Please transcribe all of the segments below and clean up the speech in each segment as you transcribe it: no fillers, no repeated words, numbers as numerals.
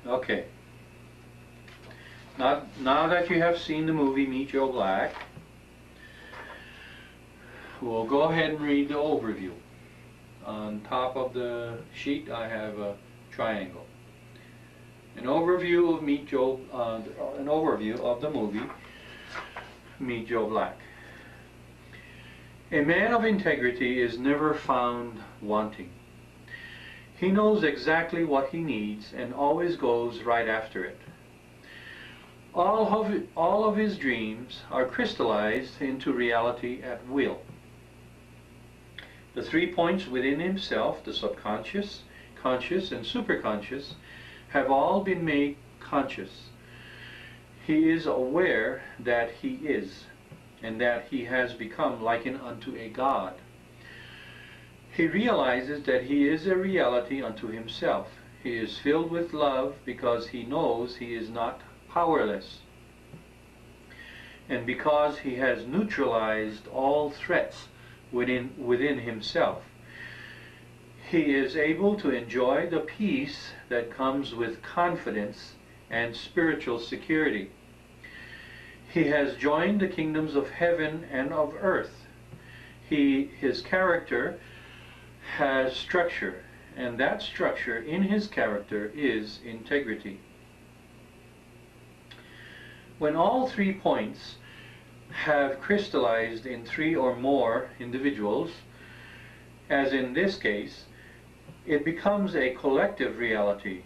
Okay. Now that you have seen the movie Meet Joe Black, we'll go ahead and read the overview. On top of the sheet I have a triangle. An overview of the movie Meet Joe Black. A man of integrity is never found wanting. He knows exactly what he needs and always goes right after it. All of his dreams are crystallized into reality at will. The 3 points within himself, the subconscious, conscious, and superconscious, have all been made conscious. He is aware that he is, and that he has become likened unto a god. He realizes that he is a reality unto himself. He is filled with love because he knows he is not powerless, and because he has neutralized all threats within himself. He is able to enjoy the peace that comes with confidence and spiritual security. He has joined the kingdoms of heaven and of earth. His character has structure, and that structure in his character is integrity. When all 3 points have crystallized in 3 or more individuals, as in this case, it becomes a collective reality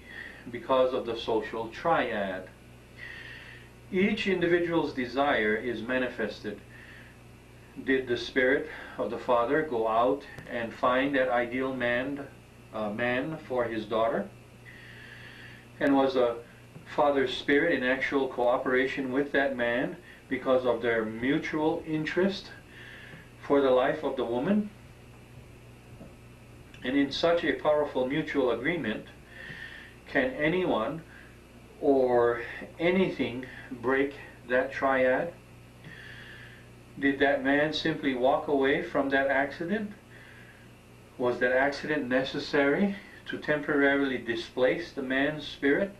because of the social triad. Each individual's desire is manifested. Did the Spirit of the Father go out and find that ideal man for his daughter? And was the Father's Spirit in actual cooperation with that man because of their mutual interest for the life of the woman? And in such a powerful mutual agreement, can anyone or anything break that triad? Did that man simply walk away from that accident? Was that accident necessary to temporarily displace the man's spirit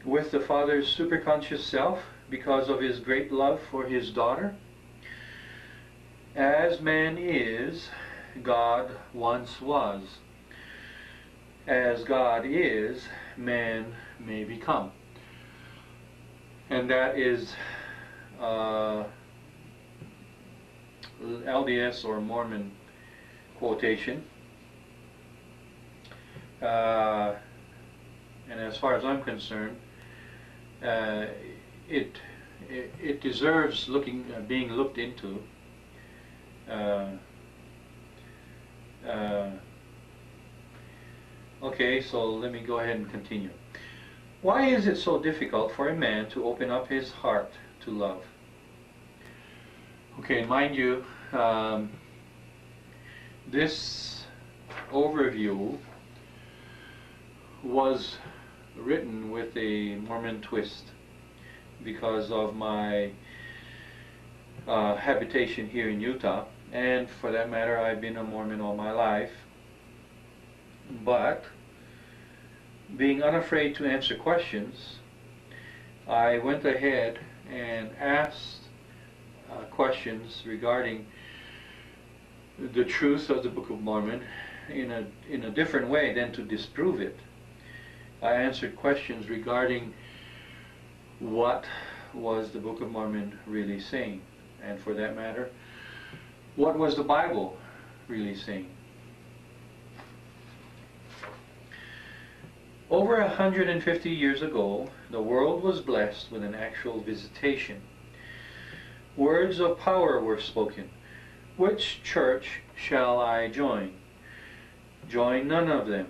with the Father's superconscious self because of his great love for his daughter? As man is, God once was. As God is, man may become. And that is LDS or Mormon quotation. And as far as I'm concerned, it deserves being looked into. Okay, so let me go ahead and continue. Why is it so difficult for a man to open up his heart to love? Okay, mind you, this overview was written with a Mormon twist because of my habitation here in Utah, and for that matter, I've been a Mormon all my life. But being unafraid to answer questions, I went ahead and asked questions regarding the truth of the Book of Mormon in a different way than to disprove it. I answered questions regarding what was the Book of Mormon really saying, and for that matter, what was the Bible really saying. Over 150 years ago, the world was blessed with an actual visitation. Words of power were spoken. Which church shall I join? Join none of them,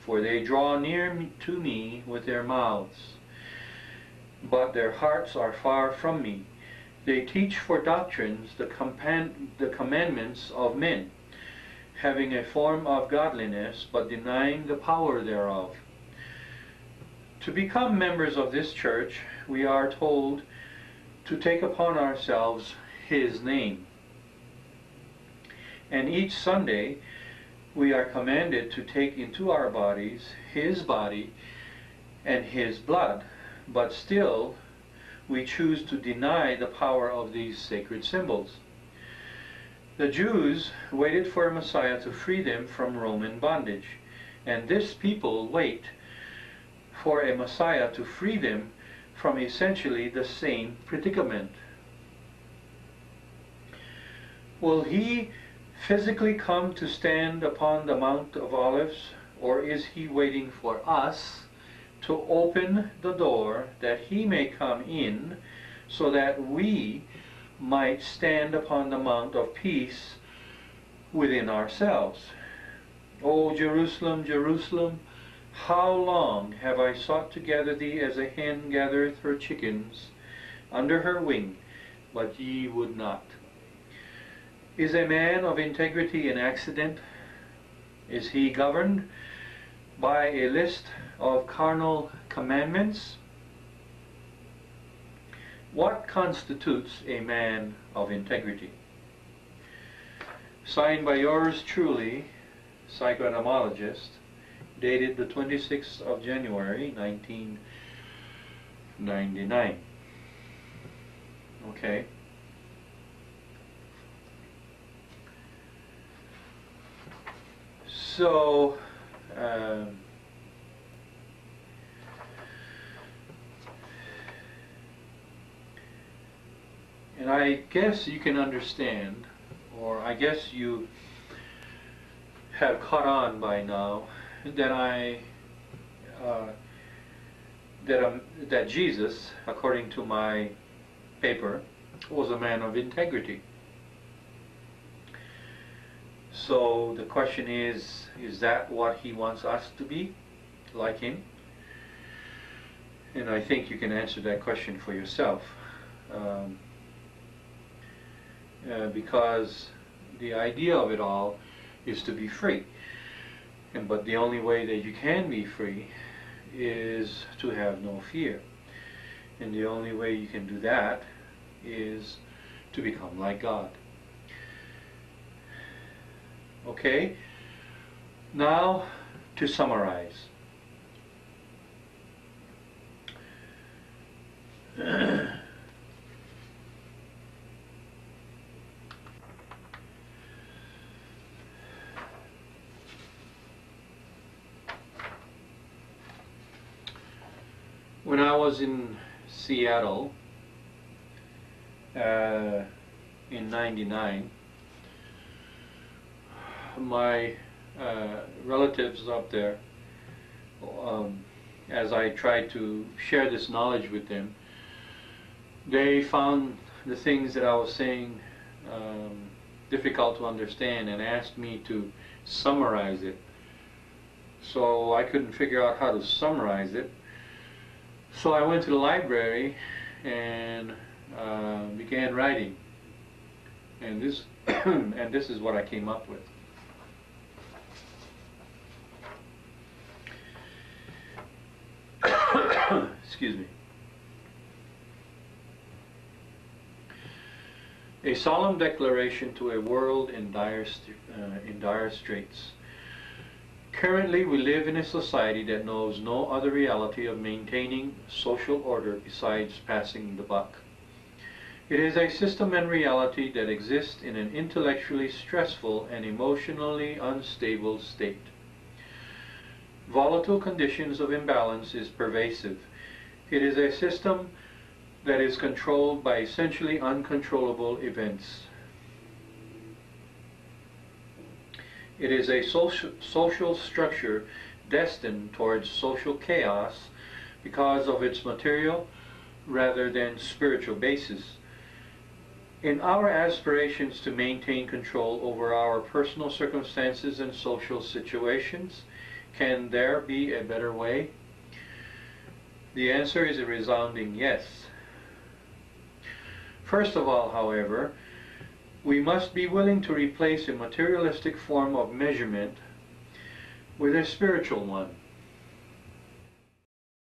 for they draw near to me with their mouths, but their hearts are far from me. They teach for doctrines the commandments of men, having a form of godliness, but denying the power thereof. To become members of this church, we are told to take upon ourselves His name. And each Sunday, we are commanded to take into our bodies His body and his blood, but still we choose to deny the power of these sacred symbols. The Jews waited for a Messiah to free them from Roman bondage, and this people wait for a Messiah to free them from essentially the same predicament. Will he physically come to stand upon the Mount of Olives, or is he waiting for us to open the door that he may come in, so that we might stand upon the Mount of Peace within ourselves? O Jerusalem, Jerusalem, how long have I sought to gather thee as a hen gathereth her chickens under her wing, but ye would not. Is a man of integrity an accident? Is he governed by a list of carnal commandments? What constitutes a man of integrity? Signed by yours truly, Psychoatomologist, dated the 26th of January, 1999. Okay. So, and I guess you can understand, or I guess you have caught on by now, that that Jesus, according to my paper, was a man of integrity. So the question is that what he wants us to be, like him? And I think you can answer that question for yourself. Because the idea of it all is to be free. But the only way that you can be free is to have no fear. And the only way you can do that is to become like God. Okay? Now, to summarize. When I was in Seattle in '99, my relatives up there, as I tried to share this knowledge with them, they found the things that I was saying difficult to understand and asked me to summarize it. So I couldn't figure out how to summarize it. So I went to the library and began writing, and this and this is what I came up with. Excuse me. A solemn declaration to a world in dire straits. Currently, we live in a society that knows no other reality of maintaining social order besides passing the buck. It is a system and reality that exists in an intellectually stressful and emotionally unstable state. Volatile conditions of imbalance is pervasive. It is a system that is controlled by essentially uncontrollable events. It is a social structure destined towards social chaos because of its material rather than spiritual basis. In our aspirations to maintain control over our personal circumstances and social situations, can there be a better way? The answer is a resounding yes. First of all, however, we must be willing to replace a materialistic form of measurement with a spiritual one.